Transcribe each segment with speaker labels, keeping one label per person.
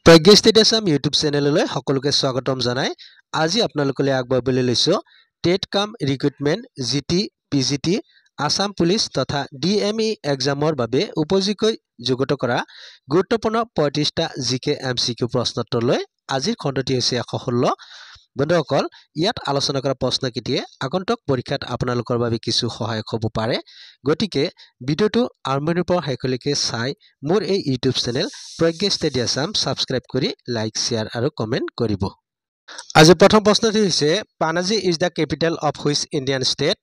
Speaker 1: প্ৰজ্ঞা stadium YouTube চেনেললৈ সকলোকে স্বাগতম জনাই আজি আপোনালোকলৈ আগবঢ়াবলৈ লৈছো টেট কাম recruitment GT PGT Assam police তথা ডিএমই এক্সামৰ বাবে উপযোগী যোগ্যত কৰা গুৰুত্বপূৰ্ণ 35টা জিকে এমসিকিউ প্ৰশ্নোত্তৰলৈ আজিৰ খণ্ডটি হৈছে 116 বন্ধুসকল ইয়াত আলোচনা কৰা প্ৰশ্নকেইটিয়ে আগন্তুক পৰীক্ষাত আপোনালোকৰ বাবে কিছু সহায়ক হ'ব পাৰে গতিকে ভিডিওটো আৰম্ভণিৰ পৰা শেষলৈকে চাই মোৰ এই ইউটিউব চেনেল প্ৰজ্ঞা ষ্টেডিয়াম সাবস্ক্ৰাইব কৰি লাইক শেয়াৰ আৰু কমেন্ট কৰিব আজি প্ৰথম প্ৰশ্নটি হৈছে Panaji is the capital of which Indian state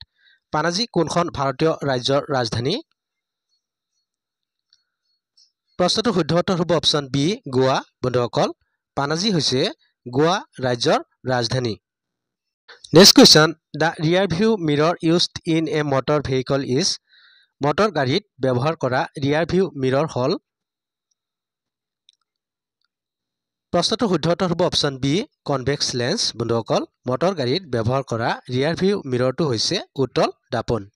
Speaker 1: Panaji কোনখন ভাৰতীয় ৰাজ্যৰ ৰাজধানী প্ৰশ্নটো শুদ্ধ উত্তৰ হ'ব অপচন বি গোৱা বন্ধুসকল পানাজী হৈছে গোৱা ৰাজ্যৰ ৰাজধানী নেক্সট কোৱেশ্চন দা ৰিয়াৰ view মিৰৰ used in a motor vehicle is motor গাড়ীত ব্যৱহাৰ কৰা ৰিয়াৰ ভিউ মিৰৰ হল প্ৰশ্নটো শুদ্ধ উত্তৰ হ'ব অপচন বি কনভেক্স লেন্স বন্ধুসকল মটৰ গাড়ীত ব্যৱহাৰ কৰা ৰিয়াৰ ভিউ মিৰৰটো হৈছে উত্তল দাপন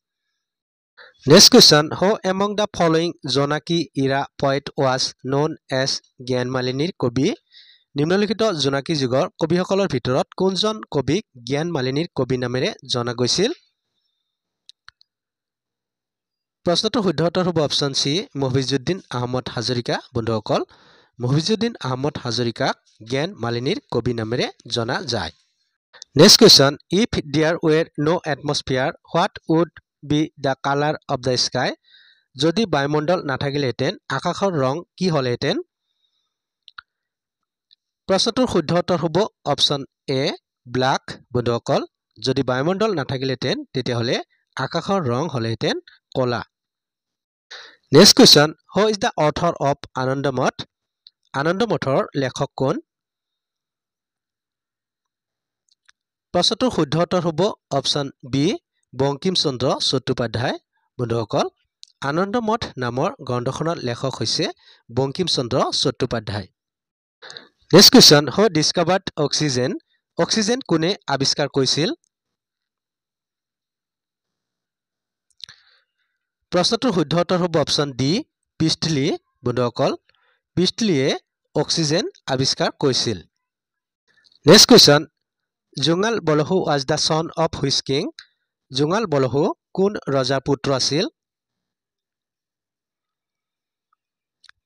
Speaker 1: next question who among the following Jonaki era poet was known as জ্ঞান মালিনীৰ কবি নিম্নলিখিত জোনাকী যুগৰ কবিসকলৰ ভিতৰত কোনজন কবিক জ্ঞান মালিনীৰ কবি নামেৰে জনা গৈছিল প্ৰশ্নটো শুদ্ধ উত্তৰ হ'ব অপচন সি মফিজুদ্দিন আহমদ হাজৰিকা বন্ধুসকল মফিজুদ্দিন আহমদ হাজৰিকাক জ্ঞান মালিনীৰ কবি নামেৰে জনা যায় next question if there were no atmosphere what would be the colour of the sky যদি বায়ুমণ্ডল নাথাকিলেহেঁতেন আকাশৰ ৰং কি হ'লহেঁতেন প্ৰশ্নটোৰ শুদ্ধ উত্তৰ হ'ব অপচন এ ব্লাক বন্ধুসকল যদি বায়ুমণ্ডল নাথাকিলেহেঁতেন তেতিয়াহ'লে আকাশৰ ৰং হ'লহেঁতেন কলা next question who is the author of Anandamath আনন্দমঠৰ লেখক কোন প্ৰশ্নটোৰ শুদ্ধ উত্তৰ হ'ব অপচন বি বংকিম চন্দ্ৰ চট্টোপাধ্যায় বন্ধুসকল আনন্দমঠ নামৰ গ্ৰন্থখনৰ লেখক হৈছে Bankim Chandra Chattopadhyay next question who discovered oxygen oxygen কোনে আৱিষ্কাৰ কৰিছিল প্ৰশ্নটোৰ শুদ্ধ উত্তৰ হ'ব অপচন ডি পিষ্টলি বন্ধুসকল পিষ্টলিয়ে অক্সিজেন আৱিষ্কাৰ কৰিছিল next question Jungal Balahu was the son of which king Jungal Balahu কোন ৰজাৰ পুত্ৰ আছিল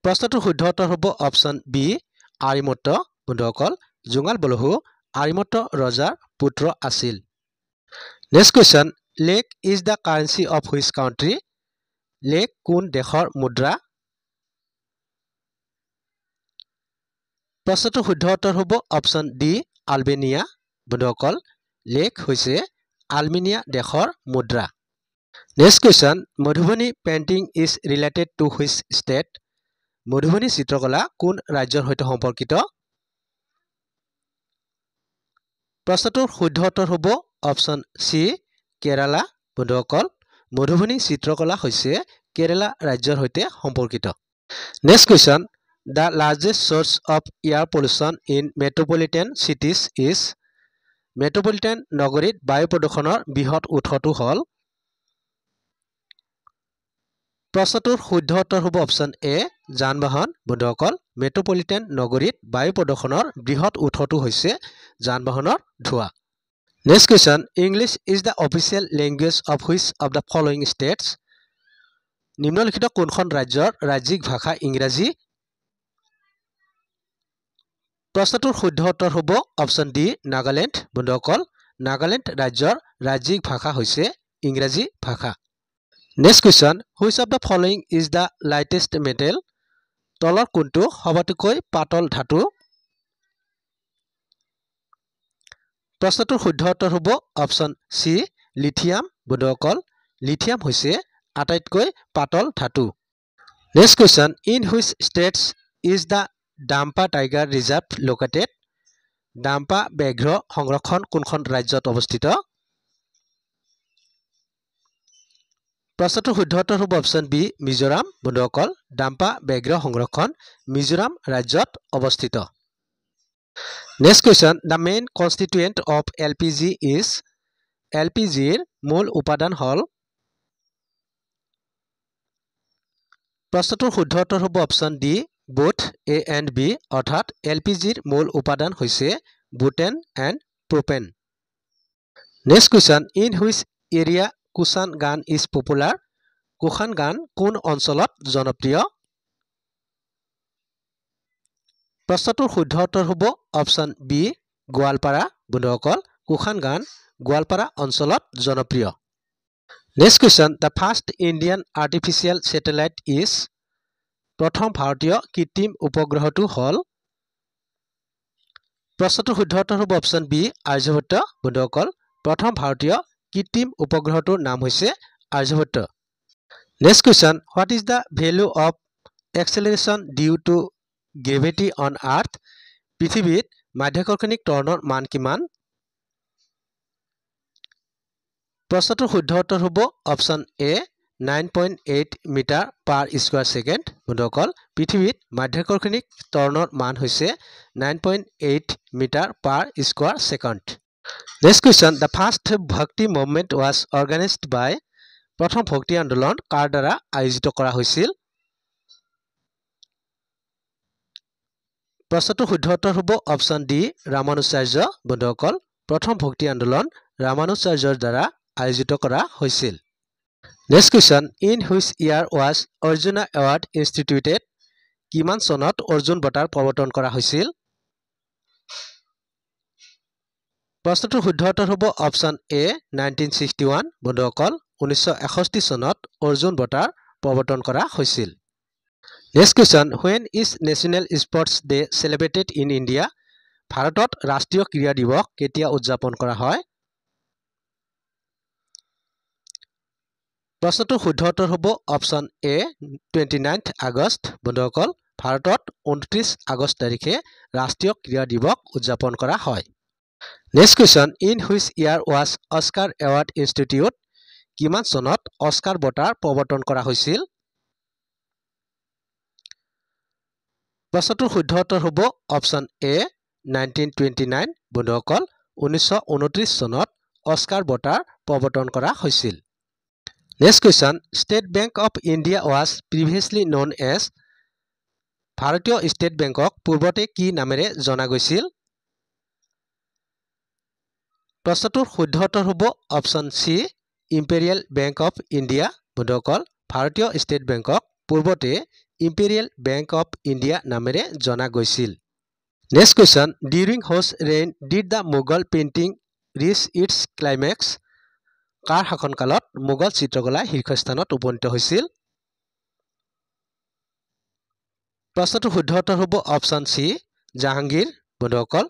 Speaker 1: প্ৰশ্নটোৰ শুদ্ধ উত্তৰ হ'ব অপচন বি আৰিমত্ত বন্ধুসকল জুঙাল বলহু আৰিমত্ত ৰজাৰ পুত্ৰ আছিল next question lake is the currency of which country lake কোন দেশৰ মুদ্ৰা প্ৰশ্নটোৰ শুদ্ধ উত্তৰ হ'ব অপচন ডি আলবেনিয়া বন্ধুসকল লেক হৈছে আলবেনিয়া দেশৰ মুদ্ৰা next question Madhubani painting is related to which state Madhubani চিত্ৰকলা কোন ৰাজ্যৰ সৈতে সম্পৰ্কিত প্ৰশ্নটোৰ শুদ্ধ উত্তৰ হ'ব অপচন চি কেৰালা বন্ধুসকল মধুবনী চিত্ৰকলা হৈছে কেৰালা ৰাজ্যৰ সৈতে সম্পৰ্কিত next question the largest source of air pollution in metropolitan cities is metropolitan নগৰীত বায়ু প্ৰদূষণৰ বৃহৎ উৎসটো হ'ল প্ৰশ্নটোৰ শুদ্ধ উত্তৰ হ'ব অপচন এ যান বাহন বন্ধুসকল মেট্ৰপলিটেন নগৰীত বায়ু প্ৰদূষণৰ বৃহৎ উৎসটো হৈছে যান বাহনৰ ধোঁৱা next question English is the official language of which of the following states নিম্নলিখিত কোনখন ৰাজ্যৰ ৰাজ্যিক ভাষা ইংৰাজী প্ৰশ্নটোৰ শুদ্ধ উত্তৰ হ'ব অপচন ডি নাগালেণ্ড বন্ধুসকল নাগালেণ্ড ৰাজ্যৰ ৰাজ্যিক ভাষা হৈছে ইংৰাজী ভাষা next question which of the following is the lightest metal তলৰ কোনটো সবাতোকৈ পাতল ধাতু প্ৰশ্নটোৰ শুদ্ধ উত্তৰ হ'ব অপচন চি লিথিয়াম বন্ধুসকল লিথিয়াম হৈছে আটাইতকৈ পাতল ধাতু next question in which states is the Dampa tiger reserve located Dampa ব্যাঘ্ৰ সংৰক্ষণ কোনখন ৰাজ্যত অৱস্থিত প্ৰশ্নটোৰ শুদ্ধ উত্তৰ হ'ব অপচন বি মিজোৰাম বন্ধুসকল ডাম্পা ব্যাঘ্ৰ সংৰক্ষণ মিজোৰাম ৰাজ্যত অৱস্থিত next question the main constituent of LPG is এলপিজিৰ মূল উপাদান হ'ল প্ৰশ্নটোৰ শুদ্ধ উত্তৰ হ'ব option D both A and B অৰ্থাৎ LPGৰ মূল উপাদান হৈছে butane and propane. Next question, in which area Kushan gun is popular? Kushan gun কোন অঞ্চলত জনপ্ৰিয়? প্ৰশ্নটোৰ শুদ্ধ উত্তৰ হ'ব অপচন বি গোৱালপাৰা। বন্ধুসকল, কুশান গান গোৱালপাৰা অঞ্চলত জনপ্ৰিয়। Next question, the first Indian artificial satellite is, প্ৰথম ভাৰতীয় কৃত্ৰিম উপগ্ৰহটো হ'ল? প্ৰশ্নটোৰ শুদ্ধ উত্তৰ হ'ব অপচন বি আৰ্যভট্ট। বন্ধুসকল, প্ৰথম ভাৰতীয় কৃত্ৰিম উপগ্ৰহটোৰ নাম হৈছে Aryabhata. Next question, what is the value of acceleration due to gravity on earth? পৃথিৱীত মাধ্যাকৰ্ষণিক ত্বৰণৰ মান কিমান? প্ৰশ্নটোৰ শুদ্ধ উত্তৰ হ'ব option A 9.8 metre per square second. বন্ধুসকল, পৃথিৱীত মাধ্যাকৰ্ষণিক ত্বৰণৰ মান হৈছে 9.8 metre per square second. Next question, the first Bhakti movement was organised by, প্ৰথম ভক্তি আন্দোলন কাৰ দ্বাৰা আয়োজিত কৰা হৈছিল? প্ৰশ্নটোৰ শুদ্ধ উত্তৰ হ'ব অপচন ডি ৰামানুচাৰ্য। বন্ধুসকল, প্ৰথম ভক্তি আন্দোলন ৰামানুচাৰ্যৰ দ্বাৰা আয়োজিত কৰা হৈছিল। Next question, in which year was Arjuna award instituted? কিমান চনত অৰ্জুন বঁটাৰ প্ৰৱৰ্তন কৰা হৈছিল? প্ৰশ্নটোৰ শুদ্ধ উত্তৰ হ'ব অপচন এ 1961। বন্ধুসকল, 1961 চনত অৰ্জুন বঁটাৰ প্ৰৱৰ্তন কৰা হৈছিল। Next question, when is national sports day celebrated in India? ভাৰতত ৰাষ্ট্ৰীয় ক্ৰীড়া দিৱস কেতিয়া উদযাপন কৰা হয়? প্ৰশ্নটোৰ শুদ্ধ উত্তৰ হ'ব অপচন এ 29 আগষ্ট। বন্ধুসকল, ভাৰতত 29 আগষ্ট তাৰিখে ৰাষ্ট্ৰীয় ক্ৰীড়া দিৱস উদযাপন কৰা হয়। Next question, in which year was Oscar award institute? কিমান চনত অস্কাৰ বঁটাৰ প্ৰৱৰ্তন কৰা হৈছিল? প্ৰশ্নটোৰ শুদ্ধ উত্তৰ হ'ব অপচন এ 1929। বন্ধুসকল, 1929 চনত অস্কাৰ বঁটাৰ প্ৰৱৰ্তন কৰা হৈছিল। Next question, state bank of India was previously known as? ভাৰতীয় ষ্টেট বেংকক পূৰ্বতে কি নামেৰে জনা গৈছিল? প্ৰশ্নটোৰ শুদ্ধ উত্তৰ হ'ব option C imperial bank of India. বন্ধুসকল, ভাৰতীয় ষ্টেট বেংকক পূৰ্বতে ইম্পেৰিয়েল বেংক অফ ইণ্ডিয়া নামেৰে জনা গৈছিল। Next question, during whose reign did the Mughal painting reach its climax? কাৰ শাসনকালত মোগল চিত্ৰকলা শীৰ্ষস্থানত উপনীত হৈছিল? প্ৰশ্নটোৰ শুদ্ধ উত্তৰ হ'ব অপচন চি জাহাংগীৰ। বন্ধুসকল,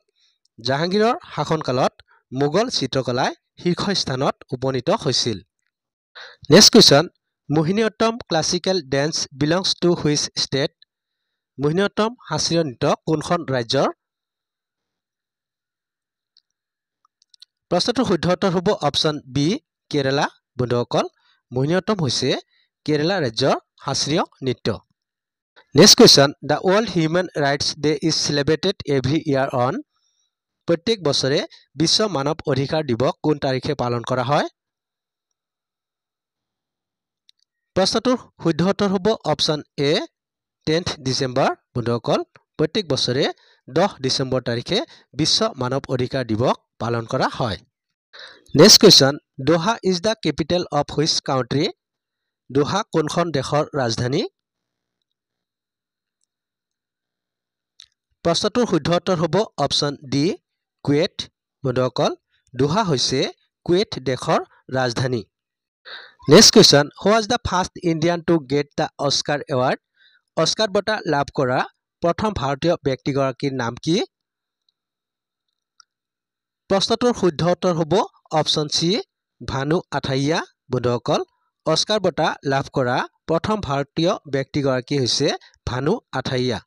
Speaker 1: জাহাংগীৰৰ শাসনকালত মোগল চিত্ৰকলাই শীৰ্ষস্থানত উপনীত হৈছিল। Next question, Mohiniattam classical dance belongs to which state? Mohiniattam শাস্ত্ৰীয় নৃত্য কোনখন ৰাজ্যৰ? প্ৰশ্নটোৰ শুদ্ধ উত্তৰ হ'ব অপচন বি কেৰালা। বন্ধুসকল, মোহিনীঅট্টম হৈছে কেৰালা ৰাজ্যৰ শাস্ত্ৰীয় নৃত্য। Next question, the world human rights day is celebrated every year on? প্ৰত্যেক বছৰে বিশ্ব মানৱ অধিকাৰ দিৱস কোন তাৰিখে পালন কৰা হয়? প্ৰশ্নটোৰ শুদ্ধ উত্তৰ হ'ব অপচন এ 10 ডিচেম্বৰ। বন্ধুসকল, প্ৰত্যেক বছৰে 10 ডিচেম্বৰ তাৰিখে বিশ্ব মানৱ অধিকাৰ দিৱস পালন কৰা হয়। Next question, Doha is the capital of which country? Doha কোনখন দেশৰ ৰাজধানী? প্ৰশ্নটোৰ শুদ্ধ উত্তৰ হ'ব অপচন ডি কুৱেইট। বন্ধুসকল, দোহা হৈছে কুৱেইট দেশৰ ৰাজধানী। Next question, who was the first Indian to get the Oscar award? Oscar বঁটা লাভ কৰা প্ৰথম ভাৰতীয় ব্যক্তিগৰাকীৰ নাম কি? প্ৰশ্নটোৰ শুদ্ধ উত্তৰ হ'ব অপচন চি ভানু আথাইয়া। বন্ধুসকল, অস্কাৰ বঁটা লাভ কৰা প্ৰথম ভাৰতীয় ব্যক্তিগৰাকী হৈছে Bhanu Athaiya.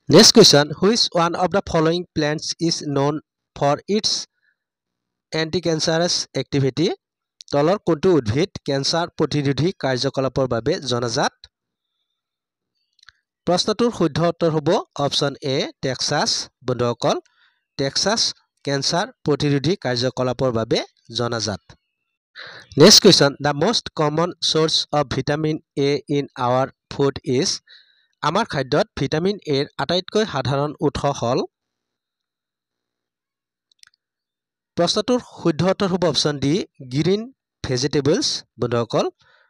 Speaker 1: Next question, which one of the following plants is known for its anti cancerous activity? তলৰ কোনটো উদ্ভিদ কেঞ্চাৰ প্ৰতিৰোধী কাৰ্যকলাপৰ বাবে জনাজাত? প্ৰশ্নটোৰ শুদ্ধ উত্তৰ হ'ব অপচন এ টেক্সাছ। বন্ধুসকল, টেক্সাছ কেঞ্চাৰ প্ৰতিৰোধী কাৰ্যকলাপৰ বাবে জনাজাত। Next question, the most common source of vitamin A in our food is? আমাৰ খাদ্যত ভিটামিন এৰ আটাইতকৈ সাধাৰণ উৎস হ'ল প্ৰশ্নটোৰ শুদ্ধ উত্তৰ হ'ব অপশ্যন ডি গ্ৰীণ ভেজিটেবলছ বন্ধুসকল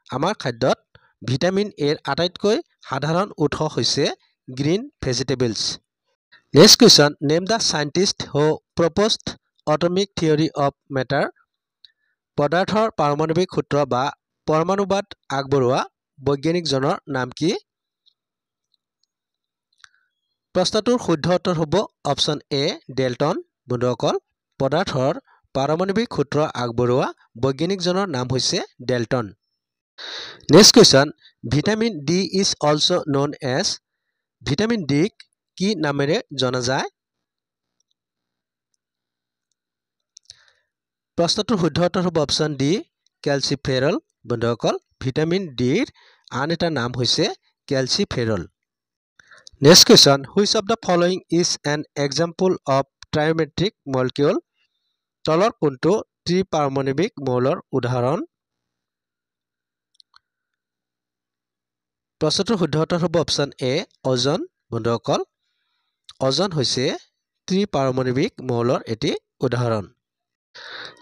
Speaker 1: আমাৰ খাদ্যত ভিটামিন এৰ আটাইতকৈ সাধাৰণ উৎস হৈছে green vegetables next question name the scientist who proposed atomic theory of matter পদাৰ্থৰ পাৰমাণৱিক সূত্ৰ বা পৰমাণুবাদ আগবঢ়োৱা বৈজ্ঞানিকজনৰ নাম কি প্ৰশ্নটোৰ শুদ্ধ উত্তৰ হ'ব অপশ্যন এ ডেল্টন বন্ধুসকল পদাৰ্থৰ পাৰমাণৱিক সূত্ৰ আগবঢ়োৱা বৈজ্ঞানিকজনৰ নাম হৈছে Dalton next question vitamin D is also' known as vitamin ডিক কি নামেৰে জনা যায় প্ৰশ্নটোৰ শুদ্ধ উত্তৰ হ'ব অপশ্যন ডি কেলচিফেৰল বন্ধুসকল ভিটামিন ডিৰ আন এটা নাম হৈছে calciferol next question which of the following is an example of trimetric molecule তলৰ কোনটো ত্ৰিপাৰমাণৱিক মৌলৰ উদাহৰণ প্ৰশ্নটোৰ শুদ্ধ উত্তৰ হ'ব অপশ্যন এ অজন বন্ধুসকল অজন হৈছে ত্ৰিপাৰমাণৱিক মৌলৰ এটি উদাহৰণ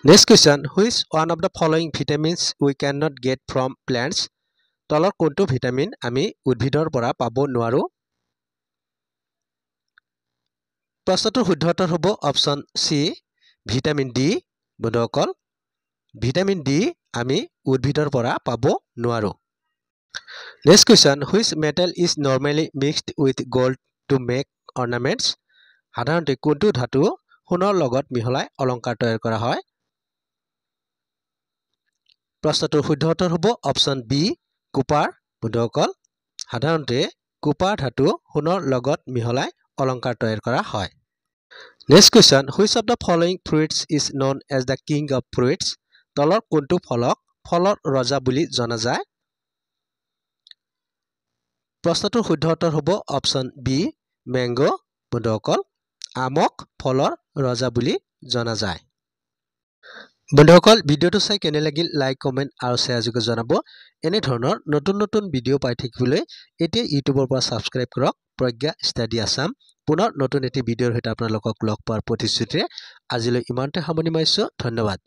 Speaker 1: next question which one of the following vitamins we can not get from plants তলৰ কোনটো ভিটামিন আমি উদ্ভিদৰ পৰা পাব নোৱাৰোঁ প্ৰশ্নটোৰ শুদ্ধ উত্তৰ হ'ব অপশ্যন চি ভিটামিন ডি বন্ধুসকল ভিটামিন ডি আমি উদ্ভিদৰ পৰা পাব নোৱাৰোঁ next question which metal is normally mixed with gold to make ornaments সাধাৰণতে কোনটো ধাতু সোণৰ লগত মিহলাই অলংকাৰ তৈয়াৰ কৰা হয় প্ৰশ্নটোৰ শুদ্ধ উত্তৰ হ'ব অপশ্যন বি কোপাৰ বন্ধুসকল সাধাৰণতে কোপাৰ ধাতু সোণৰ লগত মিহলাই অলংকাৰ তৈয়াৰ কৰা হয় next question which of the following fruits is known as the king of fruits তলৰ কোনটো ফলক ফলৰ ৰজা বুলি জনা যায় প্ৰশ্নটোৰ শুদ্ধ উত্তৰ হ'ব অপশ্যন বি মেংগো বন্ধুসকল আমক ফলৰ ৰজা বুলি জনা যায় বন্ধুসকল ভিডিঅ'টো চাই কেনে লাগিল লাইক কমেণ্ট আৰু শ্বেয়াৰ যোগে জনাব এনে ধৰণৰ নতুন নতুন ভিডিঅ' পাই থাকিবলৈ এতিয়া ইউটিউবৰ পৰা ছাবস্ক্ৰাইব কৰক প্ৰজ্ঞা ষ্টাডি আছাম পুনৰ নতুন এটি ভিডিঅ'ৰ সৈতে আপোনালোকক লগ পোৱাৰ প্ৰতিশ্ৰুতিৰে আজিলৈ ইমানতে সামৰণি মাৰিছোঁ ধন্যবাদ